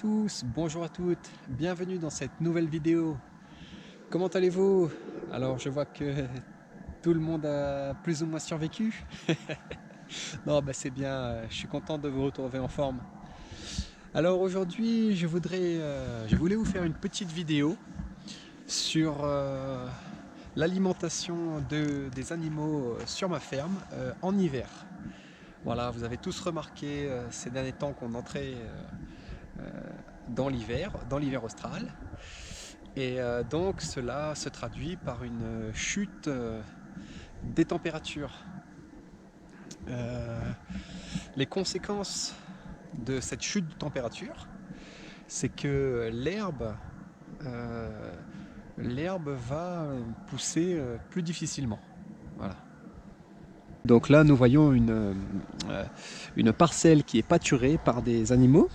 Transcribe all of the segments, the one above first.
tous, bonjour à toutes, bienvenue dans cette nouvelle vidéo. Comment allez-vous? Alors je vois que tout le monde a plus ou moins survécu. Non, bah c'est bien, je suis content de vous retrouver en forme. Alors aujourd'hui je voulais vous faire une petite vidéo sur l'alimentation des animaux sur ma ferme en hiver. Voilà, vous avez tous remarqué ces derniers temps qu'on entrait dans l'hiver austral. Et donc cela se traduit par une chute des températures. Les conséquences de cette chute de température, c'est que l'herbe va pousser plus difficilement. Voilà. Donc là nous voyons une parcelle qui est pâturée par des animaux.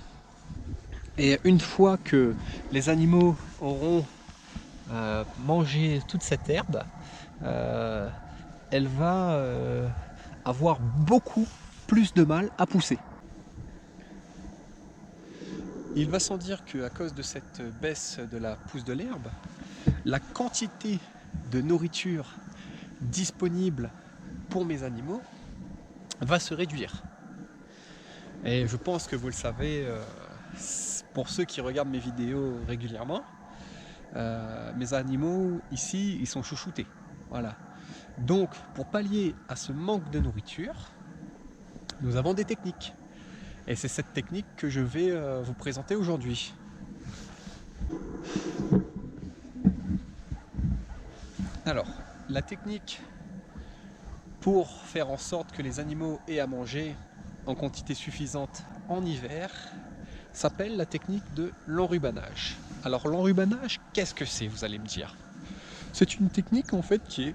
Et une fois que les animaux auront mangé toute cette herbe, elle va avoir beaucoup plus de mal à pousser. Il va sans dire qu'à cause de cette baisse de la pousse de l'herbe, la quantité de nourriture disponible pour mes animaux va se réduire. Et je pense que vous le savez, pour ceux qui regardent mes vidéos régulièrement, mes animaux ici, ils sont chouchoutés. Voilà. Donc, pour pallier à ce manque de nourriture, nous avons des techniques. Et c'est cette technique que je vais vous présenter aujourd'hui. Alors, la technique pour faire en sorte que les animaux aient à manger en quantité suffisante en hiver s'appelle la technique de l'enrubanage. Alors l'enrubanage, qu'est-ce que c'est, vous allez me dire? C'est une technique en fait qui est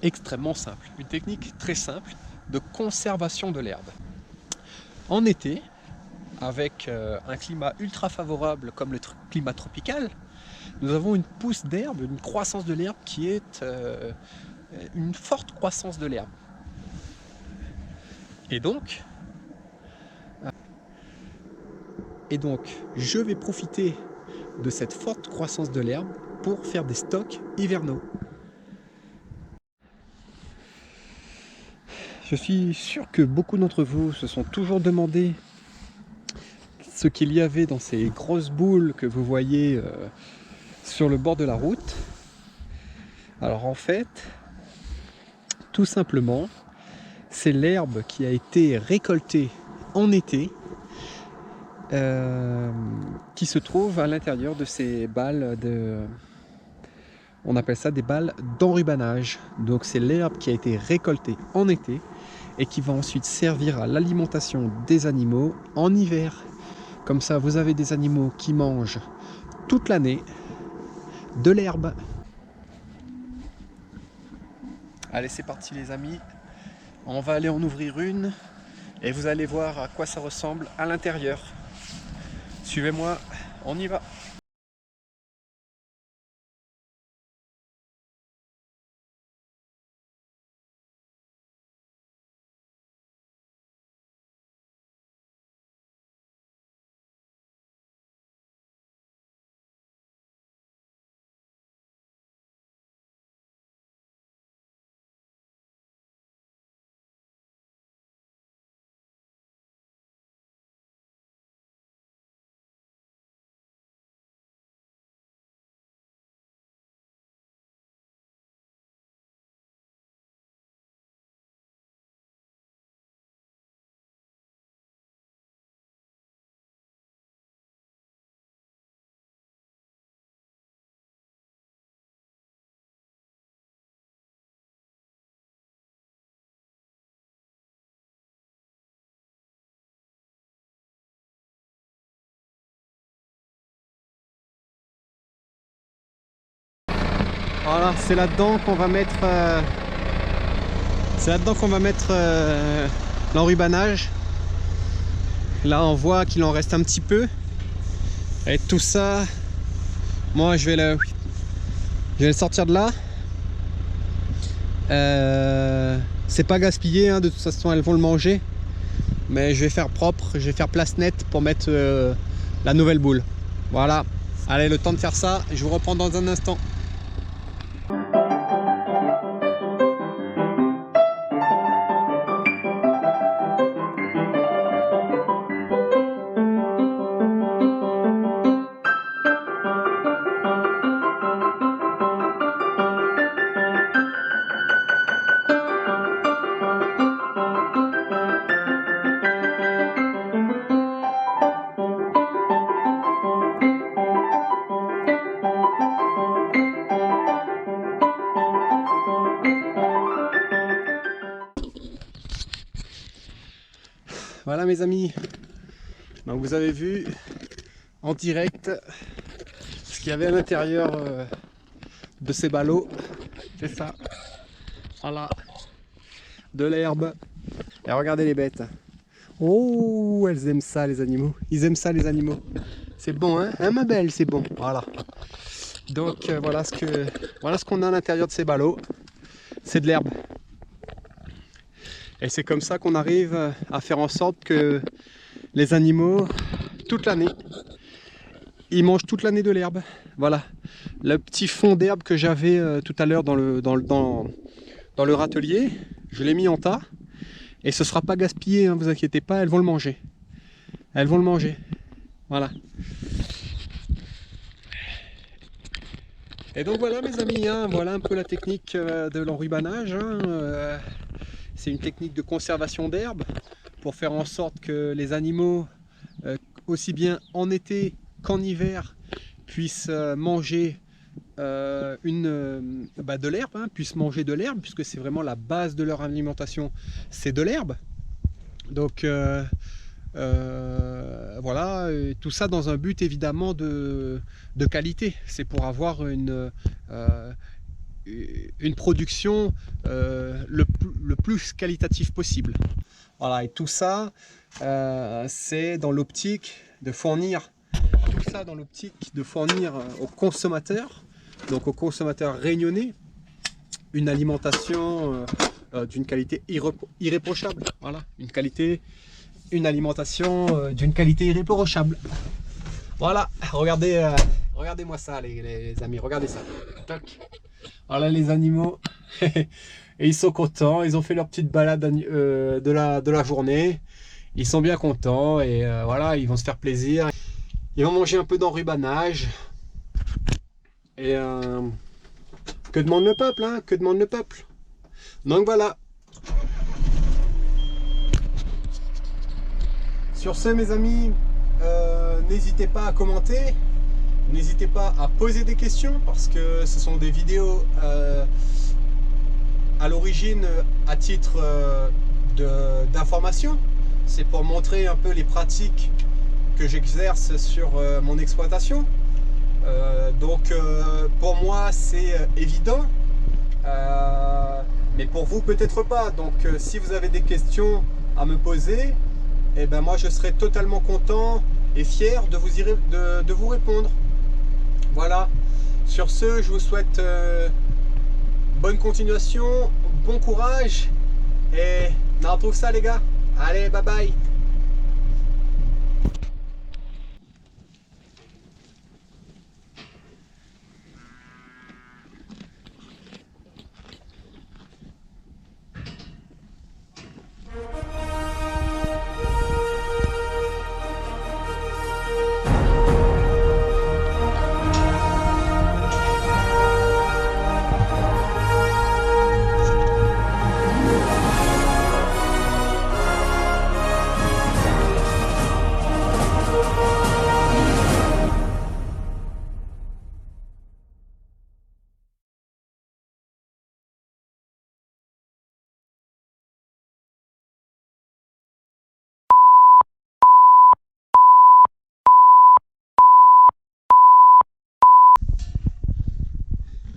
extrêmement simple, une technique très simple de conservation de l'herbe. En été, avec un climat ultra favorable comme le climat tropical, nous avons une pousse d'herbe, une croissance de l'herbe qui est une forte croissance de l'herbe. Et donc, je vais profiter de cette forte croissance de l'herbe pour faire des stocks hivernaux. Je suis sûr que beaucoup d'entre vous se sont toujours demandé ce qu'il y avait dans ces grosses boules que vous voyez sur le bord de la route. Alors en fait, tout simplement, c'est l'herbe qui a été récoltée en été qui se trouve à l'intérieur de ces balles on appelle ça des balles d'enrubanage. Donc c'est l'herbe qui a été récoltée en été et qui va ensuite servir à l'alimentation des animaux en hiver. Comme ça, vous avez des animaux qui mangent toute l'année de l'herbe. Allez, c'est parti les amis. On va aller en ouvrir une et vous allez voir à quoi ça ressemble à l'intérieur. Suivez-moi, on y va. Voilà, c'est là-dedans qu'on va mettre l'enrubanage. Là on voit qu'il en reste un petit peu. Et tout ça, moi je vais le sortir de là. C'est pas gaspillé, hein, de toute façon elles vont le manger. Mais je vais faire propre, je vais faire place nette pour mettre la nouvelle boule. Voilà, allez, le temps de faire ça, je vous reprends dans un instant. Voilà mes amis, donc vous avez vu en direct ce qu'il y avait à l'intérieur de ces ballots. C'est ça, voilà, de l'herbe. Et regardez les bêtes. Oh, elles aiment ça les animaux, ils aiment ça les animaux. C'est bon hein, ma belle, c'est bon, voilà. Donc voilà ce qu'on a à l'intérieur de ces ballots, c'est de l'herbe. Et c'est comme ça qu'on arrive à faire en sorte que les animaux, toute l'année, ils mangent toute l'année de l'herbe. Voilà, le petit fond d'herbe que j'avais tout à l'heure dans le râtelier, je l'ai mis en tas. Et ce ne sera pas gaspillé, hein, vous inquiétez pas, elles vont le manger. Elles vont le manger, voilà. Et donc voilà mes amis, hein, voilà un peu la technique de l'enrubanage. Hein, c'est une technique de conservation d'herbe pour faire en sorte que les animaux, aussi bien en été qu'en hiver, puissent manger de l'herbe, hein, puissent manger de l'herbe, puisque c'est vraiment la base de leur alimentation, c'est de l'herbe. Donc voilà, tout ça dans un but évidemment de qualité. C'est pour avoir une production le plus qualitatif possible. Voilà, et tout ça, c'est dans l'optique de fournir aux consommateurs, donc aux consommateurs réunionnais, une alimentation d'une qualité irréprochable. Voilà, une alimentation d'une qualité irréprochable. Voilà, regardez-moi ça les amis, regardez ça. Toc. Voilà les animaux, et ils sont contents, ils ont fait leur petite balade de la journée, ils sont bien contents et voilà, ils vont se faire plaisir, ils vont manger un peu d'enrubanage et que demande le peuple, hein, que demande le peuple. Donc voilà. Sur ce mes amis, n'hésitez pas à commenter. N'hésitez pas à poser des questions parce que ce sont des vidéos à l'origine à titre d'information. C'est pour montrer un peu les pratiques que j'exerce sur mon exploitation. Donc pour moi c'est évident, mais pour vous peut-être pas. Donc si vous avez des questions à me poser, eh ben moi je serai totalement content et fier de vous répondre. Voilà, sur ce, je vous souhaite bonne continuation, bon courage et on retrouve ça les gars. Allez, bye bye.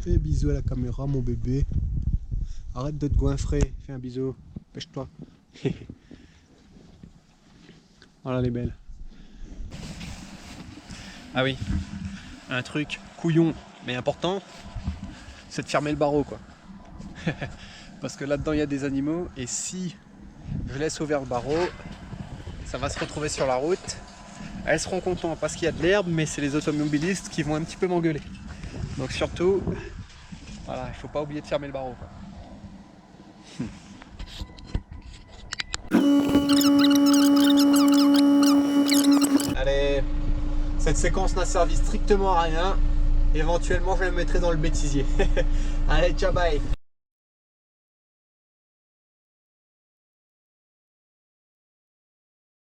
Fais un bisou à la caméra, mon bébé. Arrête de te goinfrer. Fais un bisou. Pêche-toi. Voilà les belles. Ah oui, un truc couillon mais important, c'est de fermer le barreau quoi. Parce que là-dedans il y a des animaux et si je laisse ouvert le barreau, ça va se retrouver sur la route elles seront contentes parce qu'il y a de l'herbe, mais c'est les automobilistes qui vont un petit peu m'engueuler. Donc surtout, voilà, il faut pas oublier de fermer le barreau, quoi. Allez, cette séquence n'a servi strictement à rien. Éventuellement, je la mettrai dans le bêtisier. Allez, ciao, bye.